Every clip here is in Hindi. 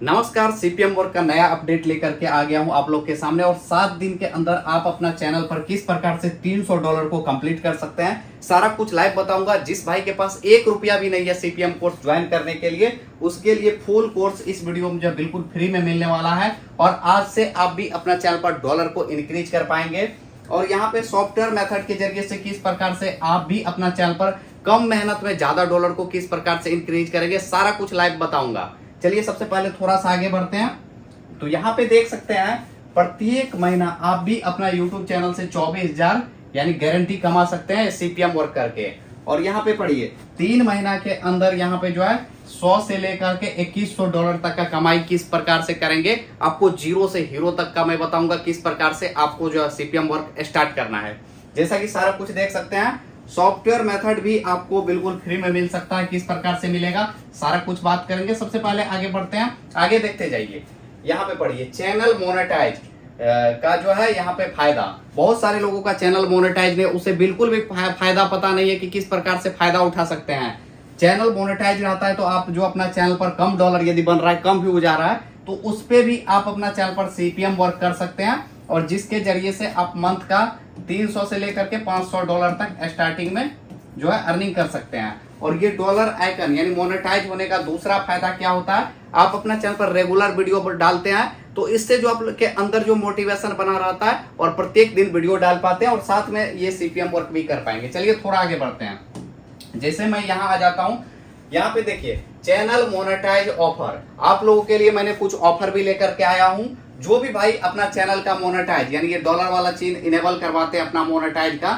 नमस्कार, सीपीएम वर्क का नया अपडेट लेकर के आ गया हूं आप लोग के सामने। और 7 दिन के अंदर आप अपना चैनल पर किस प्रकार से $300 को कंप्लीट कर सकते हैं, सारा कुछ लाइव बताऊंगा। जिस भाई के पास ₹1 भी नहीं है सीपीएम कोर्स ज्वाइन करने के लिए, उसके लिए फुल कोर्स इस वीडियो में जो बिल्कुल फ्री में मिलने वाला है। और आज से आप भी अपना चैनल पर डॉलर को इंक्रीज कर पाएंगे। और यहाँ पे सॉफ्टवेयर मेथड के जरिए से किस प्रकार से आप भी अपना चैनल पर कम मेहनत में ज्यादा डॉलर को किस प्रकार से इंक्रीज करेंगे, सारा कुछ लाइव बताऊंगा। चलिए सबसे पहले थोड़ा सा आगे बढ़ते हैं। तो यहाँ पे देख सकते हैं प्रत्येक महीना आप भी अपना यूट्यूब चैनल से 24,000 यानी गारंटी कमा सकते हैं सीपीएम वर्क करके। और यहाँ पे पढ़िए 3 महीना के अंदर यहाँ पे जो है 100 से लेकर के $2100 तक का कमाई किस प्रकार से करेंगे, आपको जीरो से हीरो तक का मैं बताऊंगा किस प्रकार से आपको जो है सीपीएम वर्क स्टार्ट करना है। जैसा कि सारा कुछ देख सकते हैं, सॉफ्टवेयर मेथड भी आपको बिल्कुल फ्री में मिल सकता है। किस प्रकार से मिलेगा सारा कुछ बात करेंगे। सबसे पहले आगे बढ़ते हैं, आगे देखते जाइए। यहाँ पे पढ़िए चैनल मोनेटाइज का जो है यहाँ पे फायदा। बहुत सारे लोगों का चैनल मोनेटाइज नहीं, उसे बिल्कुल भी फायदा पता नहीं है कि किस प्रकार से फायदा उठा सकते हैं। चैनल मोनेटाइज रहता है तो आप जो अपना चैनल पर कम डॉलर यदि बन रहा है, कम व्यूज आ रहा है, तो उस पे भी आप अपना चैनल पर सीपीएम वर्क कर सकते हैं। और जिसके जरिए से आप मंथ का 300 से लेकर के $500 तक स्टार्टिंग में जो है अर्निंग कर सकते हैं। और ये डॉलर आइकन यानी मोनेटाइज होने का दूसरा फायदा क्या होता है, आप अपना चैनल पर रेगुलर वीडियो डालते हैं तो इससे जो आप के अंदर जो मोटिवेशन बना रहता है और प्रत्येक दिन वीडियो डाल पाते हैं और साथ में ये सीपीएम वर्क भी कर पाएंगे। चलिए थोड़ा आगे बढ़ते हैं। जैसे मैं यहाँ आ जाता हूँ, यहाँ पे देखिए चैनल मोनेटाइज ऑफर। आप लोगों के लिए मैंने कुछ ऑफर भी लेकर के आया हूँ। जो भी भाई अपना चैनल का मोनेटाइज यानी ये डॉलर वाला चीज इनेबल करवाते हैं अपना मोनेटाइज का,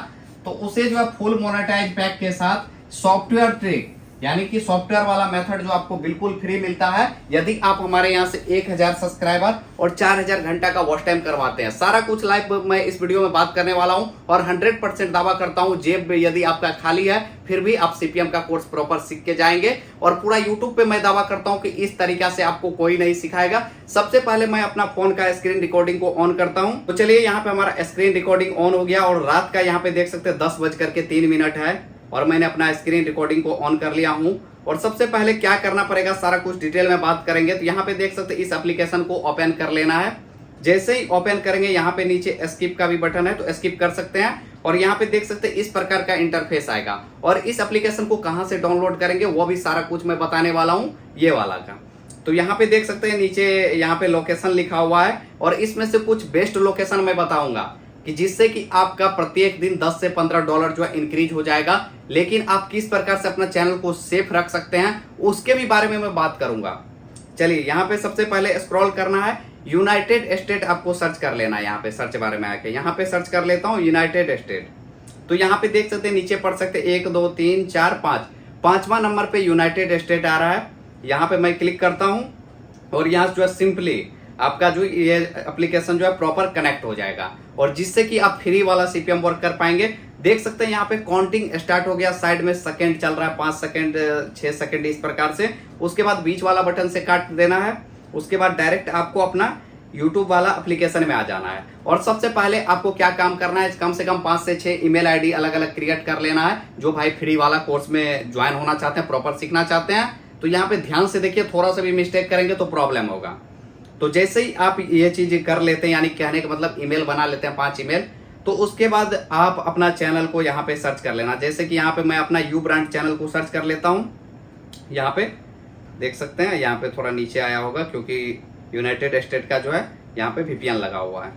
तो उसे जो है फुल मोनेटाइज पैक के साथ सॉफ्टवेयर ट्रिक यानी कि सॉफ्टवेयर वाला मेथड जो आपको बिल्कुल फ्री मिलता है यदि आप हमारे यहाँ से 1000 सब्सक्राइबर और 4000 घंटा का वॉच टाइम करवाते हैं। सारा कुछ लाइव मैं इस वीडियो में बात करने वाला हूँ और 100% दावा करता हूँ जेब में यदि आपका खाली है फिर भी आप सीपीएम का कोर्स प्रॉपर सीख के जाएंगे। और पूरा यूट्यूब पे मैं दावा करता हूँ कि इस तरीका से आपको कोई नहीं सिखाएगा। सबसे पहले मैं अपना फोन का स्क्रीन रिकॉर्डिंग को ऑन करता हूँ। तो चलिए यहाँ पे हमारा स्क्रीन रिकॉर्डिंग ऑन हो गया और रात का यहाँ पे देख सकते हैं 10:03 है और मैंने अपना स्क्रीन रिकॉर्डिंग को ऑन कर लिया हूं। और सबसे पहले क्या करना पड़ेगा सारा कुछ डिटेल में बात करेंगे। तो यहाँ पे देख सकते हैं इस एप्लीकेशन को ओपन कर लेना है। जैसे ही ओपन करेंगे यहाँ पे नीचे स्किप का भी बटन है तो स्किप कर सकते हैं। और यहाँ पे देख सकते हैं इस प्रकार का इंटरफेस आएगा। और इस एप्लीकेशन को कहाँ से डाउनलोड करेंगे वो भी सारा कुछ मैं बताने वाला हूँ, ये वाला का। तो यहाँ पे देख सकते हैं नीचे यहाँ पे लोकेशन लिखा हुआ है और इसमें से कुछ बेस्ट लोकेशन मैं बताऊंगा कि जिससे कि आपका प्रत्येक दिन 10 से $15 जो है इंक्रीज हो जाएगा। लेकिन आप किस प्रकार से अपना चैनल को सेफ रख सकते हैं उसके भी बारे में मैं बात करूंगा। चलिए यहाँ पे सबसे पहले स्क्रॉल करना है, यूनाइटेड स्टेट आपको सर्च कर लेना है। यहाँ पे सर्च बारे में आके यहाँ पे सर्च कर लेता हूँ यूनाइटेड स्टेट। तो यहाँ पे देख सकते हैं नीचे पढ़ सकते 1 2 3 4 5, 5वां नंबर पे यूनाइटेड स्टेट आ रहा है। यहाँ पे मैं क्लिक करता हूँ और यहाँ जो है सिंपली आपका जो ये एप्लीकेशन जो है प्रॉपर कनेक्ट हो जाएगा और जिससे कि आप फ्री वाला सीपीएम वर्क कर पाएंगे। देख सकते हैं यहाँ पे काउंटिंग स्टार्ट हो गया, साइड में सेकंड चल रहा है 5 सेकंड 6 सेकंड इस प्रकार से। उसके बाद बीच वाला बटन से काट देना है। उसके बाद डायरेक्ट आपको अपना यूट्यूब वाला एप्लीकेशन में आ जाना है। और सबसे पहले आपको क्या काम करना है, कम से कम 5 से 6 ईमेल आईडी अलग अलग क्रिएट कर लेना है। जो भाई फ्री वाला कोर्स में ज्वाइन होना चाहते हैं, प्रॉपर सीखना चाहते हैं, तो यहाँ पे ध्यान से देखिए, थोड़ा सा भी मिस्टेक करेंगे तो प्रॉब्लम होगा। तो जैसे ही आप ये चीज कर लेते हैं यानी कहने का मतलब ईमेल बना लेते हैं 5 ईमेल, तो उसके बाद आप अपना चैनल को यहाँ पे सर्च कर लेना। जैसे कि यहाँ पे मैं अपना यू ब्रांड चैनल को सर्च कर लेता हूँ। यहाँ पे देख सकते हैं, यहाँ पे थोड़ा नीचे आया होगा क्योंकि यूनाइटेड स्टेट का जो है यहाँ पे VPN लगा हुआ है।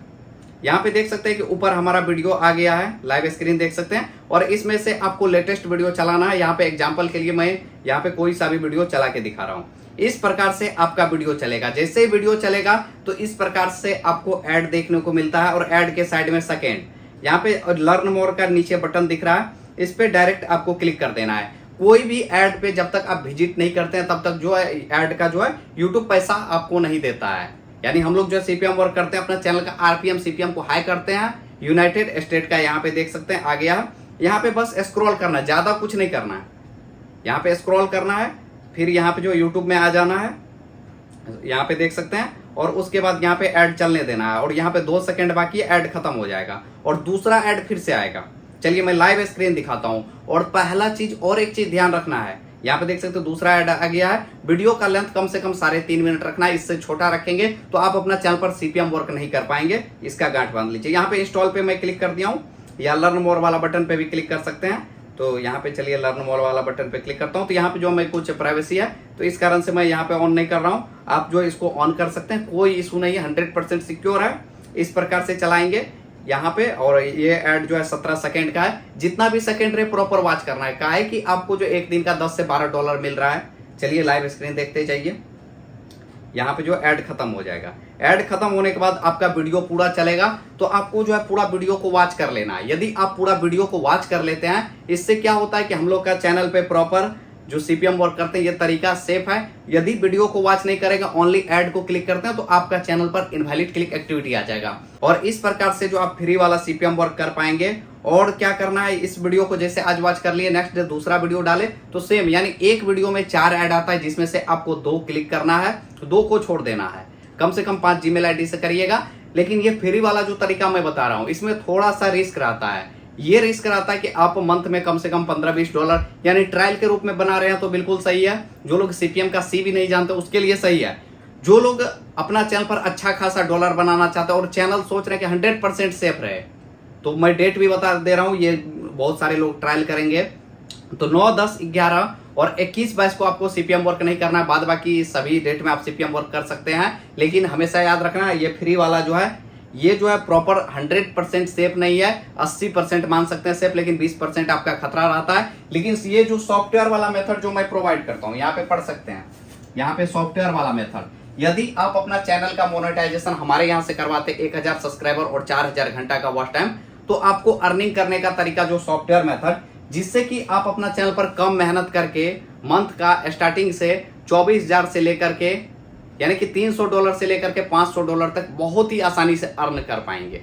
यहाँ पे देख सकते हैं कि ऊपर हमारा वीडियो आ गया है, लाइव स्क्रीन देख सकते हैं। और इसमें से आपको लेटेस्ट वीडियो चलाना है। यहाँ पे एग्जाम्पल के लिए मैं यहाँ पे कोई सा भी वीडियो चला के दिखा रहा हूँ। इस प्रकार से आपका वीडियो चलेगा। जैसे ही वीडियो चलेगा तो इस प्रकार से आपको ऐड देखने को मिलता है। और ऐड के साइड में सेकेंड यहाँ पे लर्न मोर का नीचे बटन दिख रहा है, इस पे डायरेक्ट आपको क्लिक कर देना है। कोई भी ऐड पे जब तक आप विजिट नहीं करते हैं तब तक जो है ऐड का जो है यूट्यूब पैसा आपको नहीं देता है। यानी हम लोग जो सीपीएम वर्क करते हैं अपना चैनल का आरपीएम सीपीएम को हाई करते हैं। यूनाइटेड स्टेट का यहाँ पे देख सकते हैं आ गया। यहाँ पे बस स्क्रॉल करना है, ज्यादा कुछ नहीं करना है। यहाँ पे स्क्रॉल करना है, फिर यहाँ पे जो यूट्यूब में आ जाना है, यहाँ पे देख सकते हैं। और उसके बाद यहाँ पे ऐड चलने देना है और यहाँ पे 2 सेकंड बाकी है, ऐड खत्म हो जाएगा और दूसरा ऐड फिर से आएगा। चलिए मैं लाइव स्क्रीन दिखाता हूँ। और पहला चीज और एक चीज ध्यान रखना है यहाँ पे देख सकते हो दूसरा ऐड आ गया है, वीडियो का लेंथ कम से कम 3.5 मिनट रखना है, इससे छोटा रखेंगे तो आप अपना चैनल पर सीपीएम वर्क नहीं कर पाएंगे, इसका गांठ बांध लीजिए। यहाँ पे इंस्टॉल पे मैं क्लिक कर दिया हूँ, या लर्न मोर वाला बटन पे भी क्लिक कर सकते हैं। तो यहाँ पे चलिए लर्न मोर वाला बटन पे क्लिक करता हूँ। तो यहाँ पे जो मैं कुछ प्राइवेसी है तो इस कारण से मैं यहाँ पे ऑन नहीं कर रहा हूँ, आप जो इसको ऑन कर सकते हैं, कोई इशू नहीं है, 100% सिक्योर है। इस प्रकार से चलाएंगे यहाँ पे। और ये ऐड जो है 17 सेकंड का है, जितना भी सेकंड रहे प्रॉपर वॉच करना है। क्या है कि आपको जो एक दिन का 10 से 12 डॉलर मिल रहा है। चलिए लाइव स्क्रीन देखते जाइए। यहाँ पे जो ऐड खत्म हो जाएगा, ऐड खत्म होने के बाद आपका वीडियो पूरा चलेगा, तो आपको जो है पूरा वीडियो को वॉच कर लेना है। यदि आप पूरा वीडियो को वॉच कर लेते हैं, इससे क्या होता है कि हम लोग का चैनल पे प्रॉपर जो सीपीएम वर्क करते हैं, ये तरीका सेफ है। यदि वीडियो को वॉच नहीं करेगा, ओनली ऐड को क्लिक करते हैं, तो आपका चैनल पर इनवैलिड क्लिक एक्टिविटी आ जाएगा। और इस प्रकार से जो आप फ्री वाला सीपीएम वर्क कर पाएंगे। और क्या करना है, इस वीडियो को जैसे आज वॉच कर लिए, नेक्स्ट डे दूसरा वीडियो डाले तो सेम, यानी एक वीडियो में 4 ऐड आता है, जिसमें से आपको 2 क्लिक करना है, 2 को छोड़ देना है। कम से कम 5 जीमेल आईडी से करिएगा। लेकिन ये फ्री वाला जो तरीका मैं बता रहा हूँ, इसमें थोड़ा सा रिस्क रहता है। ये रिस्क रहता है कि आप मंथ में कम से कम 15-20 डॉलर यानी ट्रायल के रूप में बना रहे हैं तो बिल्कुल सही है। जो लोग सीपीएम का सी भी नहीं जानते उसके लिए सही है। जो लोग अपना चैनल पर अच्छा खासा डॉलर बनाना चाहते हैं और चैनल सोच रहे हैं कि 100% सेफ रहे, तो मैं डेट भी बता दे रहा हूँ, ये बहुत सारे लोग ट्रायल करेंगे। तो 9, 10, 11 और 21, 22 को आपको सीपीएम वर्क नहीं करना है। बाद बाकी सभी डेट में आप सीपीएम वर्क कर सकते हैं। लेकिन हमेशा याद रखना है, ये फ्री वाला जो है, ये जो है प्रॉपर 100% सेफ नहीं है। 80% मान सकते हैं सेफ, लेकिन 20% आपका खतरा रहता है। लेकिन ये जो सॉफ्टवेयर वाला मेथड जो मैं प्रोवाइड करता हूँ, यहाँ पे पढ़ सकते हैं, यहाँ पे सॉफ्टवेयर वाला मेथड, यदि आप अपना चैनल का मोनेटाइजेशन हमारे यहाँ से करवाते 1000 सब्सक्राइबर और 4000 घंटा का वॉच टाइम, तो आपको अर्निंग करने का तरीका जो सॉफ्टवेयर मेथड, जिससे कि आप अपना चैनल पर कम मेहनत करके मंथ का स्टार्टिंग से 24,000 से लेकर के यानी कि $300 से लेकर के $500 तक बहुत ही आसानी से अर्न कर पाएंगे।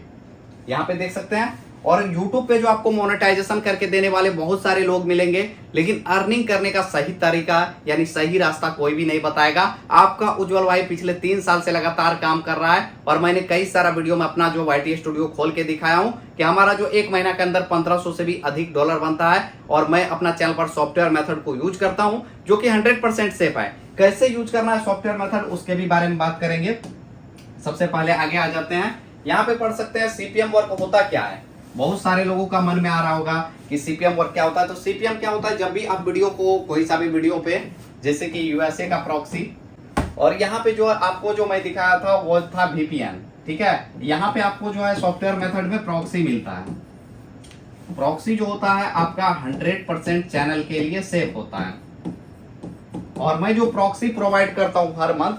यहाँ पे देख सकते हैं। और YouTube पे जो आपको मोनेटाइजेशन करके देने वाले बहुत सारे लोग मिलेंगे, लेकिन अर्निंग करने का सही तरीका यानी सही रास्ता कोई भी नहीं बताएगा। आपका उज्जवल भाई पिछले 3 साल से लगातार काम कर रहा है और मैंने कई सारा वीडियो में अपना जो YT स्टूडियो खोल के दिखाया हूं कि हमारा जो 1 महीना के अंदर 1500 से भी अधिक डॉलर बनता है। और मैं अपना चैनल पर सॉफ्टवेयर मेथड को यूज करता हूं, जो कि 100% सेफ है। कैसे यूज करना है सॉफ्टवेयर मेथड, उसके भी बारे में बात करेंगे। सबसे पहले आगे आ जाते हैं। यहाँ पे पढ़ सकते हैं सीपीएम वर्क होता क्या है। बहुत सारे लोगों का मन में आ रहा होगा कि सीपीएम वर्क क्या होता है। तो सीपीएम क्या होता है, जब भी आप वीडियो को कोई सा भी वीडियो पे, जैसे कि यूएसए का प्रॉक्सी, और यहाँ पे जो आपको जो मैं दिखाया था वो था VPN, ठीक है। यहाँ पे आपको जो है सॉफ्टवेयर मेथड में प्रॉक्सी मिलता है। प्रॉक्सी जो होता है आपका 100% चैनल के लिए सेफ होता है। और मैं जो प्रॉक्सी प्रोवाइड करता हूं हर मंथ,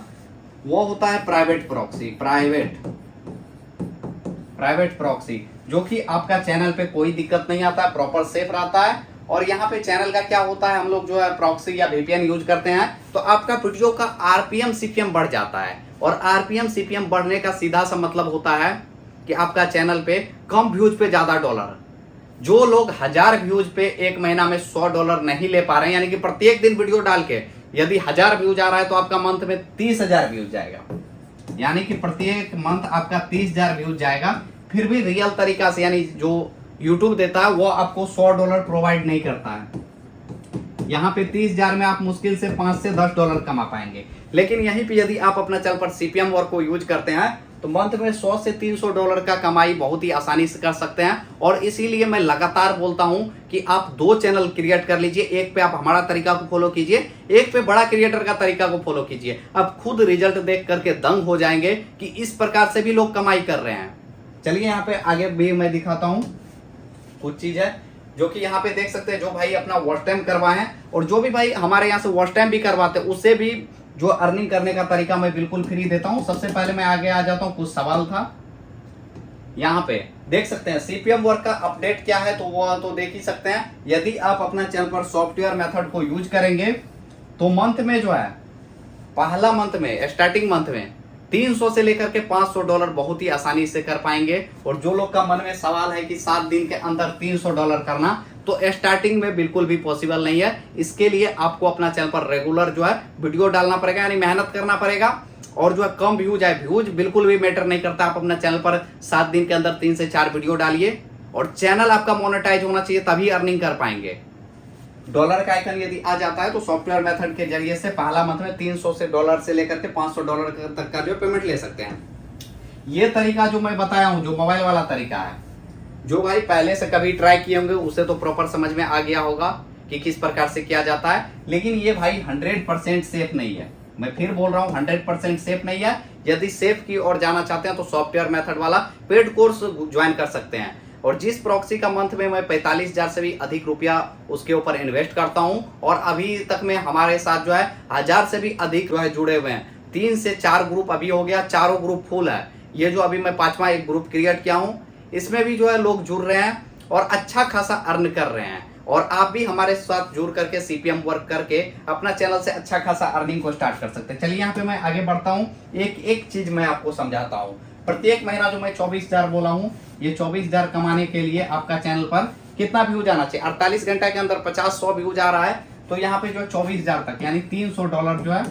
वो होता है प्राइवेट प्रॉक्सी, प्राइवेट प्रॉक्सी, जो कि आपका चैनल पे कोई दिक्कत नहीं आता है, प्रॉपर सेफ रहता है। और यहाँ पे चैनल का क्या होता है, हम लोग जो है प्रॉक्सी या VPN यूज करते हैं तो आपका वीडियो का RPM CPM बढ़ जाता है। और RPM CPM बढ़ने का सीधा सा मतलब होता है कि आपका चैनल पे कम व्यूज पे ज्यादा डॉलर। जो लोग 1000 व्यूज पे 1 महीना में $100 नहीं ले पा रहे हैं, यानी कि प्रत्येक दिन वीडियो डाल के यदि 1000 व्यूज आ रहा है तो आपका मंथ में 30,000 व्यूज जाएगा, यानी कि प्रत्येक मंथ आपका 30,000 व्यूज जाएगा। फिर भी रियल तरीका से, यानी जो YouTube देता है वो आपको $100 प्रोवाइड नहीं करता है। यहाँ पे 30,000 में आप मुश्किल से $5 से $10 कमा पाएंगे। लेकिन यहीं पे यदि आप अपना चैनल पर सीपीएम वर्क को यूज करते हैं तो मंथ में $100 से $300 का कमाई बहुत ही आसानी से कर सकते हैं। और इसीलिए मैं लगातार बोलता हूं कि आप 2 चैनल क्रिएट कर लीजिए। एक पे आप हमारा तरीका को फॉलो कीजिए, एक पे बड़ा क्रिएटर का तरीका को फॉलो कीजिए। आप खुद रिजल्ट देख करके दंग हो जाएंगे कि इस प्रकार से भी लोग कमाई कर रहे हैं। चलिए यहाँ पे आगे भी मैं दिखाता हूँ कुछ चीज है जो कि यहाँ पे देख सकते हैं। जो भाई अपना वॉच टाइम करवाए हैं और जो भी भाई हमारे यहाँ से वॉच टाइम भी करवाते हैं, उससे भी जो अर्निंग करने का तरीका मैं बिल्कुल फ्री देता हूं। सबसे पहले मैं आगे आ जाता हूं, कुछ सवाल था। यहाँ पे देख सकते हैं सीपीएम वर्क का अपडेट क्या है, तो वो तो देख ही सकते हैं। यदि आप अपना चैनल पर सॉफ्टवेयर मेथड को यूज करेंगे तो मंथ में जो है, पहला मंथ में, स्टार्टिंग मंथ में 300 से लेकर के $500 बहुत ही आसानी से कर पाएंगे। और जो लोग का मन में सवाल है कि 7 दिन के अंदर $300 करना, तो स्टार्टिंग में बिल्कुल भी पॉसिबल नहीं है। इसके लिए आपको अपना चैनल पर रेगुलर जो है वीडियो डालना पड़ेगा, यानी मेहनत करना पड़ेगा। और जो है कम व्यूज आए, व्यूज बिल्कुल भी मैटर नहीं करता। आप अपना चैनल पर 7 दिन के अंदर 3 से 4 वीडियो डालिए और चैनल आपका मोनेटाइज होना चाहिए, तभी अर्निंग कर पाएंगे। डॉलर का आइकन यदि आ जाता है तो सॉफ्टवेयर मेथड के जरिए से पहला मंथ में 300 से डॉलर से लेकर के $500 तक का जो पेमेंट ले सकते हैं। ये तरीका जो मैं बताया हूं, जो मोबाइल वाला तरीका है, जो भाई पहले से कभी ट्राई किए होंगे उसे तो प्रॉपर समझ में आ गया होगा कि किस प्रकार से किया जाता है। लेकिन ये भाई 100% सेफ नहीं है। मैं फिर बोल रहा हूँ 100% सेफ नहीं है। यदि सेफ की ओर जाना चाहते हैं तो सॉफ्टवेयर मेथड वाला पेड कोर्स ज्वाइन कर सकते हैं। और जिस प्रॉक्सी का मंथ में मैं 45,000 से भी अधिक रुपया उसके ऊपर इन्वेस्ट करता हूं, और अभी तक में हमारे साथ जो है 1000 से भी अधिक जो है जुड़े हुए हैं। 3 से 4 ग्रुप अभी हो गया, चारों ग्रुप फुल है। ये जो अभी मैं 5वां एक ग्रुप क्रिएट किया हूं, इसमें भी जो है लोग जुड़ रहे हैं और अच्छा खासा अर्न कर रहे हैं। और आप भी हमारे साथ जुड़ करके सीपीएम वर्क करके अपना चैनल से अच्छा खासा अर्निंग को स्टार्ट कर सकते हैं। चलिए यहाँ पे मैं आगे बढ़ता हूँ, एक एक चीज मैं आपको समझाता हूँ। प्रत्येक महीना जो मैं 24,000 बोला हूँ, ये 24,000 कमाने के लिए आपका चैनल पर कितना व्यूज आना चाहिए। 48 घंटे के अंदर 50-100 व्यूज आ रहा है, तो यहाँ पे जो है 24,000 तक यानी $300 जो है,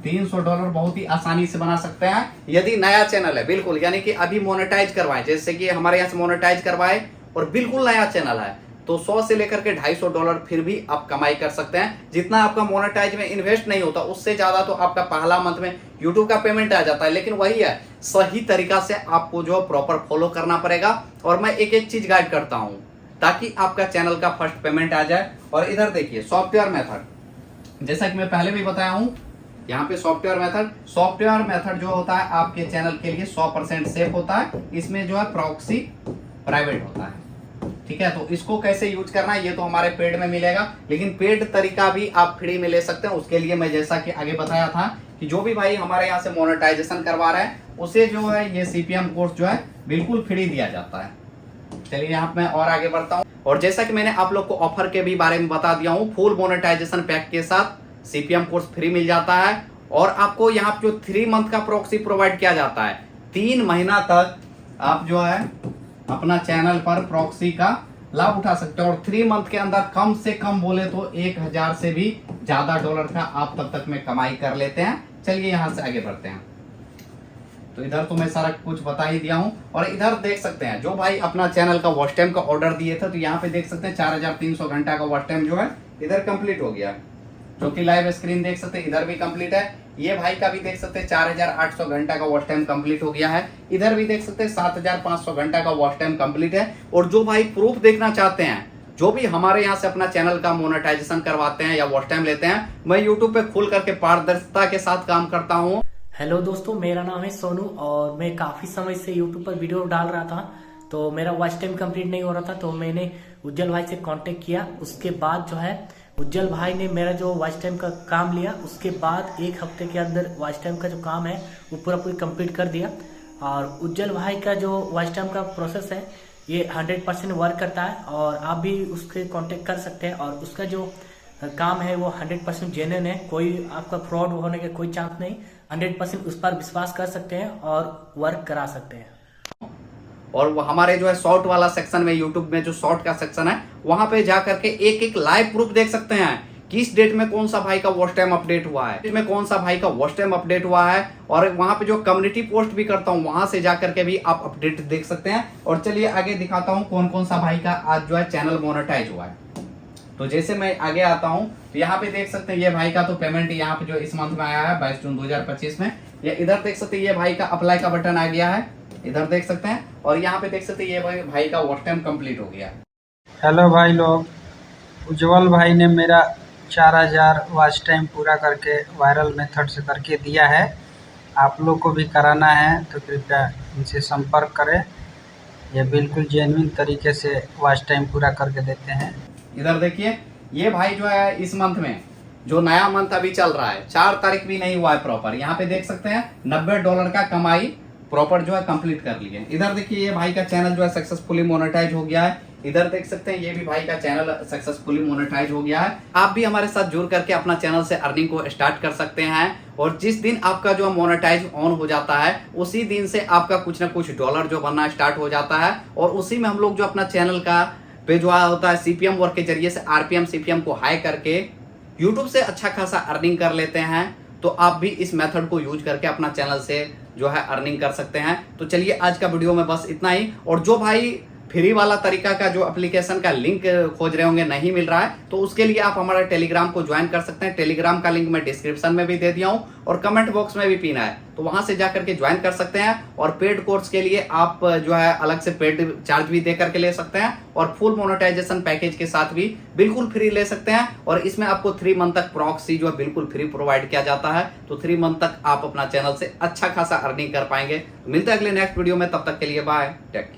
$300 बहुत ही आसानी से बना सकते हैं यदि नया चैनल है। बिल्कुल, यानी कि अभी मोनेटाइज करवाए, जैसे कि हमारे यहाँ से मोनेटाइज करवाए और बिल्कुल नया चैनल है, तो 100 से लेकर के $250 फिर भी आप कमाई कर सकते हैं। जितना आपका मोनेटाइज में इन्वेस्ट नहीं होता उससे ज्यादा तो आपका पहला मंथ में यूट्यूब का पेमेंट आ जाता है। लेकिन वही है, सही तरीका से आपको जो प्रॉपर फॉलो करना पड़ेगा। और मैं एक एक चीज गाइड करता हूं ताकि आपका चैनल का फर्स्ट पेमेंट आ जाए। और इधर देखिए सॉफ्टवेयर मेथड, जैसा कि मैं पहले भी बताया हूं, यहाँ पे सॉफ्टवेयर मेथड जो होता है आपके चैनल के लिए 100% सेफ होता है। इसमें जो है प्रॉक्सी प्राइवेट होता है, ठीक है। तो इसको कैसे यूज करना है ये तो हमारे पेड में मिलेगा, लेकिन पेड तरीका भी आप फ्री में ले सकते हैं। उसके लिए मैं जैसा कि आगे बताया था कि जो भी भाई हमारे यहाँ से मोनेटाइजेशन करवा रहे हैं उसे जो है ये सीपीएम कोर्स जो है बिल्कुल फ्री दिया जाता है। चलिए यहाँ पे मैं और आगे बढ़ता हूँ। और जैसा कि मैंने आप लोग को ऑफर के भी बारे में बता दिया हूँ, फुल मोनेटाइजेशन पैक के साथ सीपीएम कोर्स फ्री मिल जाता है। और आपको यहाँ पे जो 3 मंथ का प्रॉक्सी प्रोवाइड किया जाता है, 3 महीना तक आप जो है अपना चैनल पर प्रॉक्सी का लाभ उठा सकते हो। और 3 मंथ के अंदर कम से कम बोले तो 1,000 से भी ज्यादा डॉलर का आप तब तक में कमाई कर लेते हैं। चलिए यहां से आगे बढ़ते हैं। तो इधर तो मैं सारा कुछ बता ही दिया हूं। और इधर देख सकते हैं जो भाई अपना चैनल का वॉच टाइम का ऑर्डर दिए थे, तो यहाँ पे देख सकते हैं 4,300 घंटा का वॉच टाइम जो है इधर कंप्लीट हो गया, जो कि लाइव स्क्रीन देख सकते हैं इधर भी कंप्लीट है। ये भाई का भी देख सकते हैं 4,800 घंटा का वॉच टाइम कंप्लीट हो गया है। इधर भी देख सकते हैं 7,500 घंटा का वॉच टाइम कंप्लीट है। और जो भाई प्रूफ देखना चाहते हैं, जो भी हमारे यहाँ से अपना चैनल का मोनेटाइजेशन करवाते हैं या वॉच टाइम लेते हैं, मैं यूट्यूब पे खुल करके पारदर्शिता के साथ काम करता हूँ। हेलो दोस्तों, मेरा नाम है सोनू और मैं काफ़ी समय से यूट्यूब पर वीडियो डाल रहा था, तो मेरा वॉच टाइम कंप्लीट नहीं हो रहा था। तो मैंने उज्जवल भाई से कांटेक्ट किया। उसके बाद जो है उज्जवल भाई ने मेरा जो वॉच टाइम का काम लिया, उसके बाद 1 हफ्ते के अंदर वॉच टाइम का जो काम है वो पूरी कंप्लीट कर दिया। और उज्जवल भाई का जो वॉच टाइम का प्रोसेस है ये 100% वर्क करता है और आप भी उसके कांटेक्ट कर सकते हैं। और उसका जो काम है वो 100% जेन्युइन है, कोई आपका फ्रॉड होने का कोई चांस नहीं। 100% उस पर विश्वास कर सकते हैं और वर्क करा सकते हैं। और वो हमारे जो है शॉर्ट वाला सेक्शन में, यूट्यूब में जो शॉर्ट का सेक्शन है, वहां पे जाकर के एक एक लाइव प्रूफ देख सकते हैं किस डेट में कौन सा भाई का वॉच टाइम अपडेट हुआ है, में कौन सा भाई का वॉच टाइम अपडेट हुआ है। और वहां पे जो कम्युनिटी पोस्ट भी करता हूं, वहां से जाकर के भी आप अपडेट देख सकते हैं। और चलिए आगे दिखाता हूं कौन कौन सा भाई का आज जो है चैनल मोनेटाइज हुआ है। तो जैसे मैं आगे आता हूं तो यहाँ पे देख सकते हैं ये भाई का तो पेमेंट यहाँ पे जो इस मंथ में आया है 22 जून 2025 में। या इधर देख सकते हैं ये भाई का अप्लाई का बटन आ गया है, इधर देख सकते हैं। और यहाँ पे देख सकते हैं ये भाई का वॉच टाइम कंप्लीट हो गया। हेलो भाई लोग, उज्जवल भाई ने मेरा 4,000 वॉच टाइम पूरा करके वायरल मेथड से करके दिया है। आप लोग को भी कराना है तो कृपया इनसे संपर्क करें। ये बिल्कुल जेन्युइन तरीके से वॉच टाइम पूरा करके देते हैं। इधर देखिए ये भाई जो है इस मंथ में जो नया मंथ अभी चल रहा है, 4 तारीख भी नहीं हुआ है प्रॉपर, यहाँ पे देख सकते हैं $90 का कमाई प्रॉपर जो है कंप्लीट कर लिए। इधर देखिए ये भाई का चैनल जो है सक्सेसफुली मोनेटाइज हो गया है। इधर देख सकते हैं ये भी भाई का चैनल सक्सेसफुली मोनेटाइज हो गया है। आप भी हमारे साथ जुड़ करके अपना चैनल से अर्निंग को स्टार्ट कर सकते हैं। और जिस दिन आपका जो मोनेटाइज ऑन हो जाता है उसी दिन से आपका कुछ ना कुछ डॉलर जो बनना स्टार्ट हो जाता है। और उसी में हम लोग जो अपना चैनल का पे जो होता है सीपीएम वर्क के जरिए से आरपीएम सीपीएम को हाई करके यूट्यूब से अच्छा खासा अर्निंग कर लेते हैं। तो आप भी इस मेथड को यूज करके अपना चैनल से जो है अर्निंग कर सकते हैं। तो चलिए आज का वीडियो में बस इतना ही। और जो भाई फ्री वाला तरीका का जो एप्लीकेशन का लिंक खोज रहे होंगे नहीं मिल रहा है, तो उसके लिए आप हमारा टेलीग्राम को ज्वाइन कर सकते हैं। टेलीग्राम का लिंक मैं डिस्क्रिप्शन में भी दे दिया हूं और कमेंट बॉक्स में भी पिन है, तो वहां से जाकर के ज्वाइन कर सकते हैं। और पेड कोर्स के लिए आप जो है अलग से पेड चार्ज भी दे करके ले सकते हैं और फुल मोनेटाइजेशन पैकेज के साथ भी बिल्कुल फ्री ले सकते हैं। और इसमें आपको 3 मंथ तक प्रॉक्सी जो है बिल्कुल फ्री प्रोवाइड किया जाता है, तो 3 मंथ तक आप अपना चैनल से अच्छा खासा अर्निंग कर पाएंगे। मिलते हैं अगले नेक्स्ट वीडियो में, तब तक के लिए बाय टेक।